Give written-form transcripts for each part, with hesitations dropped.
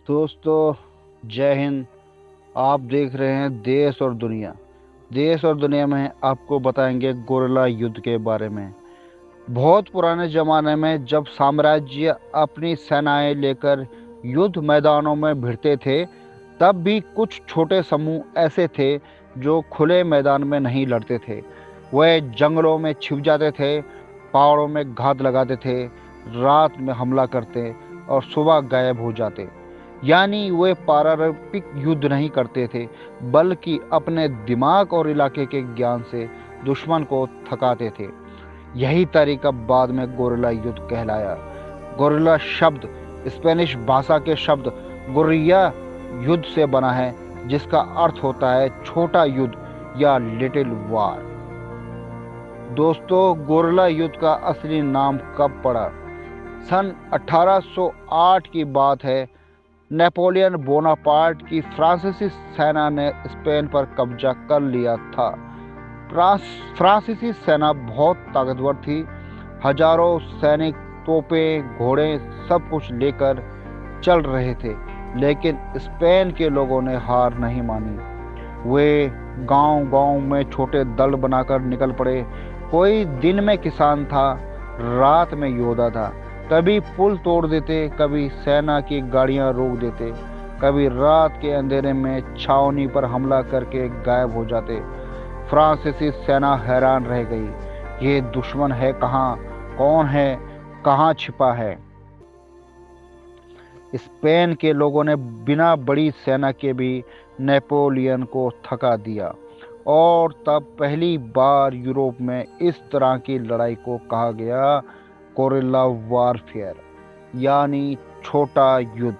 दोस्तों, जय हिंद। आप देख रहे हैं देश और दुनिया। देश और दुनिया में आपको बताएंगे गोरिल्ला युद्ध के बारे में। बहुत पुराने ज़माने में जब साम्राज्य अपनी सेनाएं लेकर युद्ध मैदानों में भिड़ते थे, तब भी कुछ छोटे समूह ऐसे थे जो खुले मैदान में नहीं लड़ते थे। वे जंगलों में छिप जाते थे, पहाड़ों में घात लगाते थे, रात में हमला करते और सुबह गायब हो जाते। यानी वे पारंपरिक युद्ध नहीं करते थे, बल्कि अपने दिमाग और इलाके के ज्ञान से दुश्मन को थकाते थे। यही तरीका बाद में गोरिल्ला युद्ध कहलाया। गोरिल्ला शब्द स्पेनिश भाषा के शब्द गुर्रिया युद्ध से बना है, जिसका अर्थ होता है छोटा युद्ध या लिटिल वार। दोस्तों, गोरिल्ला युद्ध का असली नाम कब पड़ा? सन 1808 की बात है। नेपोलियन बोनापार्ट की फ्रांसीसी सेना ने स्पेन पर कब्जा कर लिया था। फ्रांसीसी सेना बहुत ताकतवर थी। हजारों सैनिक, तोपें, घोड़े सब कुछ लेकर चल रहे थे, लेकिन स्पेन के लोगों ने हार नहीं मानी। वे गांव-गांव में छोटे दल बनाकर निकल पड़े। कोई दिन में किसान था, रात में योद्धा था। कभी पुल तोड़ देते, कभी सेना की गाड़ियां रोक देते, कभी रात के अंधेरे में छावनी पर हमला करके गायब हो जाते। फ्रांसीसी सेना हैरान रह गई। ये दुश्मन है कहाँ? कौन है? कहाँ छिपा है? स्पेन के लोगों ने बिना बड़ी सेना के भी नेपोलियन को थका दिया, और तब पहली बार यूरोप में इस तरह की लड़ाई को कहा गया गोरिल्ला वारफेयर, यानी छोटा युद्ध।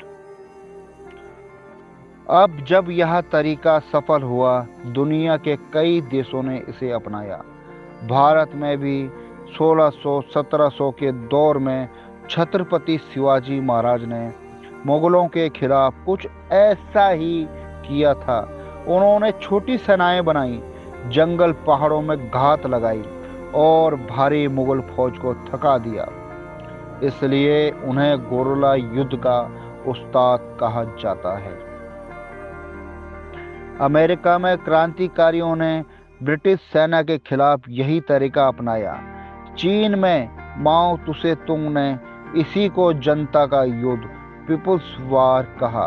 अब जब यह तरीका सफल हुआ, दुनिया के कई देशों ने इसे अपनाया। भारत में भी 1600-1700 के दौर में छत्रपति शिवाजी महाराज ने मुगलों के खिलाफ कुछ ऐसा ही किया था। उन्होंने छोटी सेनाएं बनाई, जंगल पहाड़ों में घात लगाई और भारी मुगल फौज को थका दिया। इसलिए उन्हें गोरिल्ला युद्ध का उस्ताद कहा जाता है। अमेरिका में क्रांतिकारियों ने ब्रिटिश सेना के खिलाफ यही तरीका अपनाया। चीन में माओ तुसे तुंग ने इसी को जनता का युद्ध, पीपुल्स वार कहा।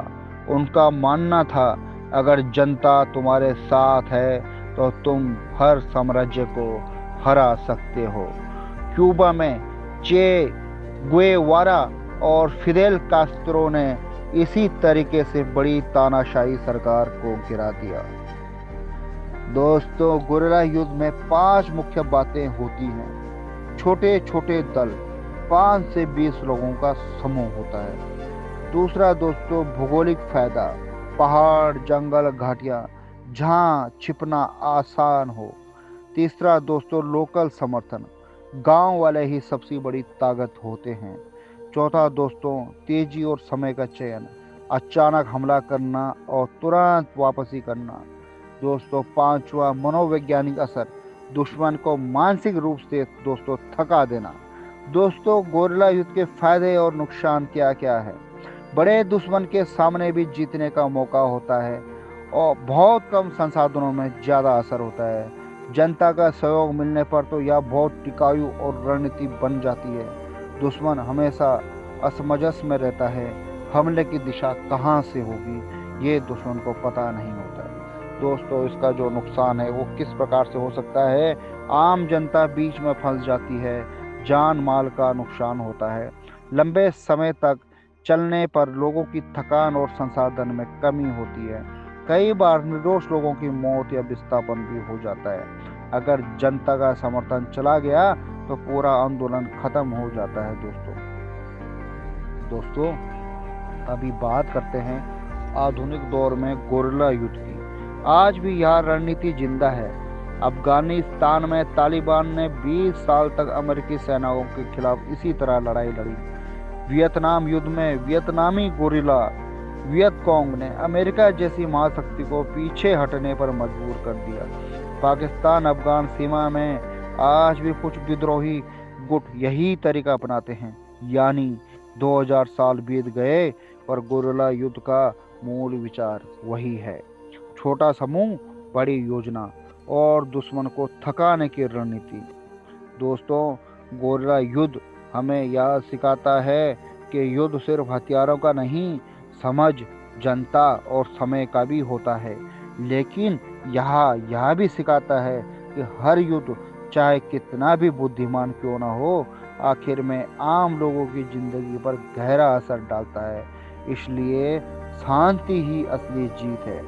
उनका मानना था, अगर जनता तुम्हारे साथ है तो तुम हर साम्राज्य को हरा सकते हो। क्यूबा में चे गुएवारा और फिदेल कास्त्रो ने इसी तरीके से बड़ी तानाशाही सरकार को गिरा दिया। दोस्तों, गोरिल्ला युद्ध में 5 मुख्य बातें होती हैं। छोटे छोटे दल, 5 से 20 लोगों का समूह होता है। दूसरा दोस्तों, भौगोलिक फायदा, पहाड़, जंगल, घाटियां, जहां छिपना आसान हो। तीसरा दोस्तों, लोकल समर्थन, गांव वाले ही सबसे बड़ी ताकत होते हैं। चौथा दोस्तों, तेजी और समय का चयन, अचानक हमला करना और तुरंत वापसी करना। दोस्तों, पांचवा, मनोवैज्ञानिक असर, दुश्मन को मानसिक रूप से दोस्तों थका देना। दोस्तों, गोरिल्ला युद्ध के फायदे और नुकसान क्या क्या है? बड़े दुश्मन के सामने भी जीतने का मौका होता है, और बहुत कम संसाधनों में ज़्यादा असर होता है। जनता का सहयोग मिलने पर तो यह बहुत टिकाऊ और रणनीति बन जाती है। दुश्मन हमेशा असमंजस में रहता है, हमले की दिशा कहाँ से होगी ये दुश्मन को पता नहीं होता है। दोस्तों, इसका जो नुकसान है वो किस प्रकार से हो सकता है? आम जनता बीच में फंस जाती है, जान माल का नुकसान होता है, लंबे समय तक चलने पर लोगों की थकान और संसाधन में कमी होती है, कई बार निर्दोष लोगों की मौत या विस्थापन भी हो जाता है। अगर जनता का समर्थन चला गया तो पूरा आंदोलन खत्म हो जाता है। दोस्तों, अभी बात करते हैं आधुनिक दौर में गोरिल्ला युद्ध की। आज भी यह रणनीति जिंदा है। अफगानिस्तान में तालिबान ने 20 साल तक अमेरिकी सेनाओं के खिलाफ इसी तरह लड़ाई लड़ी। वियतनाम युद्ध में वियतनामी गोरिल्ला वियतकॉन्ग ने अमेरिका जैसी महाशक्ति को पीछे हटने पर मजबूर कर दिया। पाकिस्तान अफगान सीमा में आज भी कुछ विद्रोही गुट यही तरीका अपनाते हैं। यानी 2000 साल बीत गए पर गोरिल्ला युद्ध का मूल विचार वही है। छोटा समूह, बड़ी योजना और दुश्मन को थकाने की रणनीति। दोस्तों, गोरिल्ला युद्ध हमें यह सिखाता है कि युद्ध सिर्फ हथियारों का नहीं, समझ, जनता और समय का भी होता है। लेकिन यह भी सिखाता है कि हर युद्ध, चाहे कितना भी बुद्धिमान क्यों ना हो, आखिर में आम लोगों की जिंदगी पर गहरा असर डालता है। इसलिए शांति ही असली जीत है।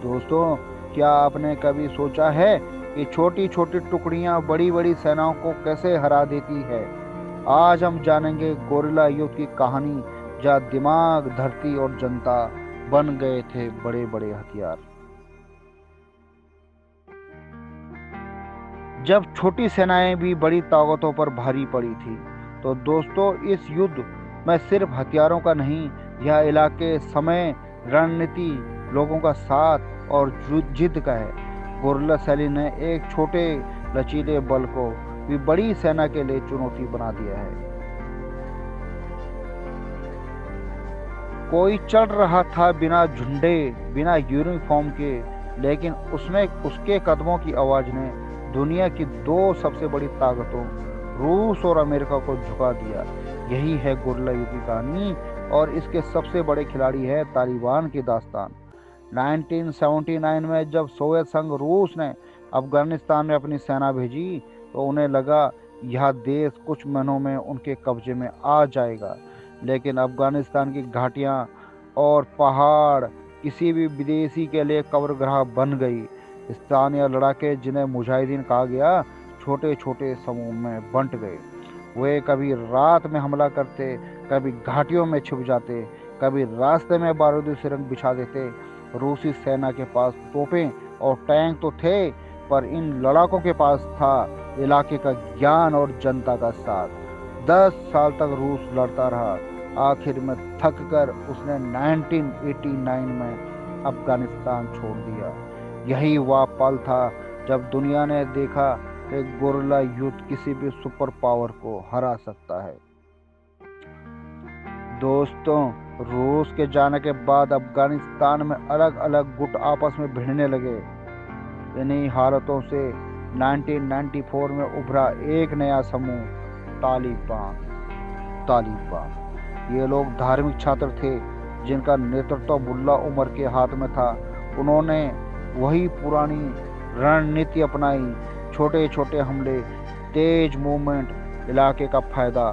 दोस्तों, क्या आपने कभी सोचा है कि छोटी छोटी टुकड़ियां बड़ी बड़ी सेनाओं को कैसे हरा देती है? आज हम जानेंगे गोरिल्ला युद्ध की कहानी, जहाँ दिमाग, धरती और जनता बन गए थे बड़े बड़े हथियार। जब छोटी सेनाएं भी बड़ी ताकतों पर भारी पड़ी थी। तो दोस्तों, इस युद्ध में सिर्फ हथियारों का नहीं, यह इलाके, समय, रणनीति, लोगों का साथ और जिद का है। गोरिल्ला शैली ने एक छोटे लचीले बल को भी बड़ी सेना के लिए चुनौती बना दिया है। कोई चल रहा था बिना झंडे, बिना यूनिफॉर्म के, लेकिन उसमें उसके कदमों की आवाज ने दुनिया की दो सबसे बड़ी ताकतों, रूस और अमेरिका को झुका दिया। यही है गोरिल्ला युद्ध की कहानी, और इसके सबसे बड़े खिलाड़ी है तालिबान की दास्तान। 1979 में जब सोवियत संघ, रूस ने अफगानिस्तान में अपनी सेना भेजी, तो उन्हें लगा यह देश कुछ महीनों में उनके कब्जे में आ जाएगा। लेकिन अफगानिस्तान की घाटियां और पहाड़ किसी भी विदेशी के लिए कब्रगाह बन गई। स्थानीय लड़ाके, जिन्हें मुजाहिदीन कहा गया, छोटे छोटे समूह में बंट गए। वे कभी रात में हमला करते, कभी घाटियों में छुप जाते, कभी रास्ते में बारूदी सुरंग बिछा देते। रूसी सेना के पास तोपें और टैंक तो थे, पर इन लड़ाकों के पास था इलाके का ज्ञान और जनता का साथ। 10 साल तक रूस लड़ता रहा। आखिर में थक कर उसने 1989 में अफगानिस्तान छोड़ दिया। यही वह पल था जब दुनिया ने देखा कि गोरिल्ला युद्ध किसी भी सुपर पावर को हरा सकता है। दोस्तों, रूस के जाने के बाद अफगानिस्तान में अलग अलग गुट आपस में भिड़ने लगे। इन्हीं हालतों से 1994 में उभरा एक नया समूह, तालिबान। ये लोग धार्मिक छात्र थे, जिनका नेतृत्व मुल्ला उमर के हाथ में था। उन्होंने वही पुरानी रणनीति अपनाई, छोटे छोटे हमले, तेज मूवमेंट, इलाके का फायदा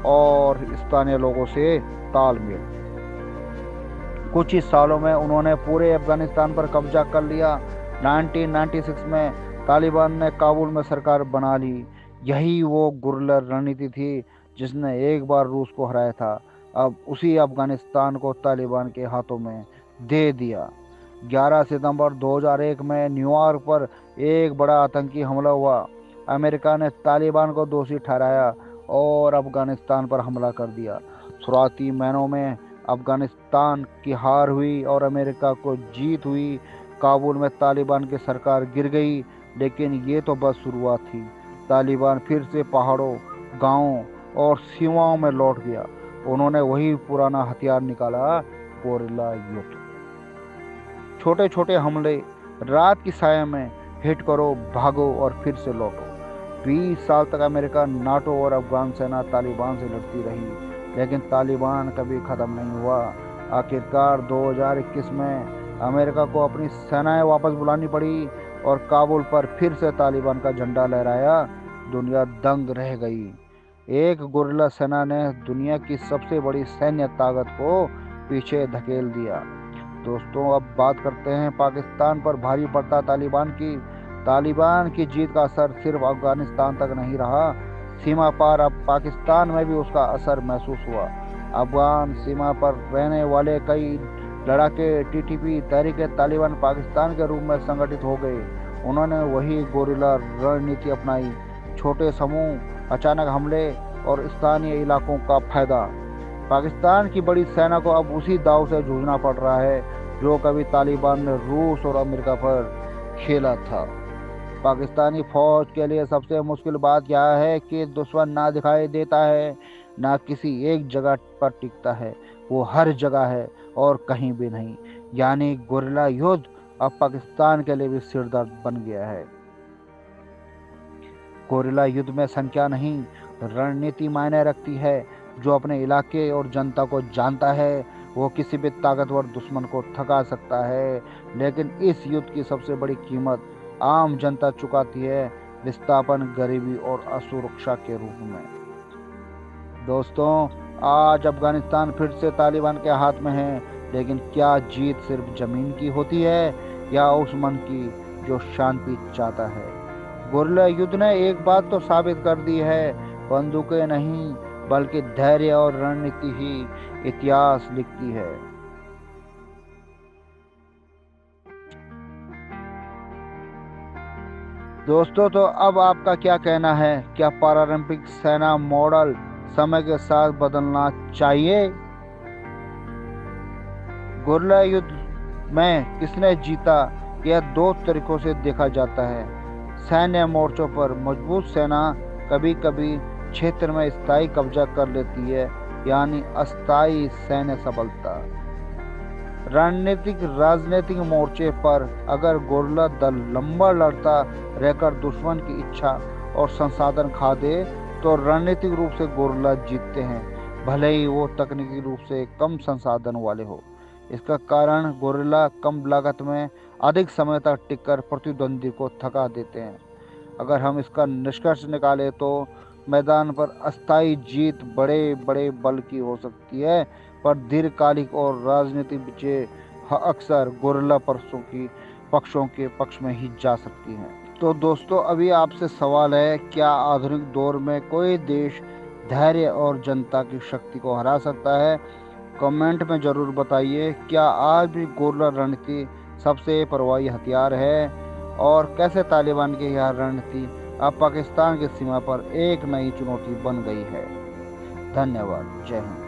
और स्थानीय लोगों से तालमेल। कुछ ही सालों में उन्होंने पूरे अफगानिस्तान पर कब्जा कर लिया। 1996 में तालिबान ने काबुल में सरकार बना ली। यही वो गोरिल्ला रणनीति थी जिसने एक बार रूस को हराया था। अब उसी अफगानिस्तान को तालिबान के हाथों में दे दिया। 11 सितंबर 2001 में न्यूयॉर्क पर एक बड़ा आतंकी हमला हुआ। अमेरिका ने तालिबान को दोषी ठहराया और अफगानिस्तान पर हमला कर दिया। शुरुआती महीनों में अफगानिस्तान की हार हुई और अमेरिका को जीत हुई। काबुल में तालिबान की सरकार गिर गई, लेकिन ये तो बस शुरुआत थी। तालिबान फिर से पहाड़ों, गांवों और सीमाओं में लौट गया। उन्होंने वही पुराना हथियार निकाला, गोरिल्ला युद्ध। छोटे छोटे हमले, रात की साया में हिट करो, भागो और फिर से लौटो। 20 साल तक अमेरिका, नाटो और अफगान सेना तालिबान से लड़ती रही, लेकिन तालिबान कभी खत्म नहीं हुआ। आखिरकार 2021 में अमेरिका को अपनी सेनाएं वापस बुलानी पड़ी और काबुल पर फिर से तालिबान का झंडा लहराया। दुनिया दंग रह गई। एक गोरिल्ला सेना ने दुनिया की सबसे बड़ी सैन्य ताकत को पीछे धकेल दिया। दोस्तों, अब बात करते हैं पाकिस्तान पर भारी पड़ता तालिबान की जीत का असर सिर्फ अफगानिस्तान तक नहीं रहा, सीमा पार अब पाकिस्तान में भी उसका असर महसूस हुआ। अफगान सीमा पर रहने वाले कई लड़ाके टीटीपी, तहरीक तालिबान पाकिस्तान के रूप में संगठित हो गए। उन्होंने वही गोरिल्ला रणनीति अपनाई, छोटे समूह, अचानक हमले और स्थानीय इलाकों का फायदा। पाकिस्तान की बड़ी सेना को अब उसी दाव से जूझना पड़ रहा है जो कभी तालिबान ने रूस और अमेरिका पर खेला था। पाकिस्तानी फौज के लिए सबसे मुश्किल बात यह है कि दुश्मन ना दिखाई देता है, ना किसी एक जगह पर टिकता है। वो हर जगह है और कहीं भी नहीं। यानी गोरिल्ला युद्ध अब पाकिस्तान के लिए भी सिरदर्द बन गया है। गोरिल्ला युद्ध में संख्या नहीं, रणनीति मायने रखती है। जो अपने इलाके और जनता को जानता है वो किसी भी ताकतवर दुश्मन को थका सकता है। लेकिन इस युद्ध की सबसे बड़ी कीमत आम जनता चुकाती है, विस्थापन, गरीबी और असुरक्षा के रूप में। दोस्तों, आज अफगानिस्तान फिर से तालिबान के हाथ में है, लेकिन क्या जीत सिर्फ जमीन की होती है या उस मन की जो शांति चाहता है? गोरिल्ला युद्ध ने एक बात तो साबित कर दी है, बंदूकें नहीं बल्कि धैर्य और रणनीति ही इतिहास लिखती है। दोस्तों, तो अब आपका क्या कहना है? क्या पारालंपिक सेना मॉडल समय के साथ बदलना चाहिए? गोरिल्ला युद्ध में किसने जीता, यह दो तरीकों से देखा जाता है। सैन्य मोर्चों पर मजबूत सेना कभी कभी क्षेत्र में स्थायी कब्जा कर लेती है, यानी अस्थायी सैन्य सफलता। राजनीतिक मोर्चे पर अगर गोरिल्ला दल लंबा लड़ता रहकर दुश्मन की इच्छा और संसाधन खा दे तो रणनीतिक रूप से गोरिल्ला जीतते हैं, भले ही वो तकनीकी रूप से कम संसाधन वाले हो। इसका कारण गोरिल्ला कम लागत में अधिक समय तक टिककर प्रतिद्वंदी को थका देते हैं। अगर हम इसका निष्कर्ष निकालें तो मैदान पर अस्थायी जीत बड़े बड़े बल की हो सकती है, पर दीर्घकालिक और राजनीतिक विजय अक्सर गोरिल्ला पक्षों के पक्ष में ही जा सकती हैं। तो दोस्तों, अभी आपसे सवाल है, क्या आधुनिक दौर में कोई देश धैर्य और जनता की शक्ति को हरा सकता है? कमेंट में ज़रूर बताइए। क्या आज भी गोरिल्ला रणनीति सबसे प्रभावी हथियार है? और कैसे तालिबान की यह रणनीति अब पाकिस्तान की सीमा पर एक नई चुनौती बन गई है? धन्यवाद। जय हिंद।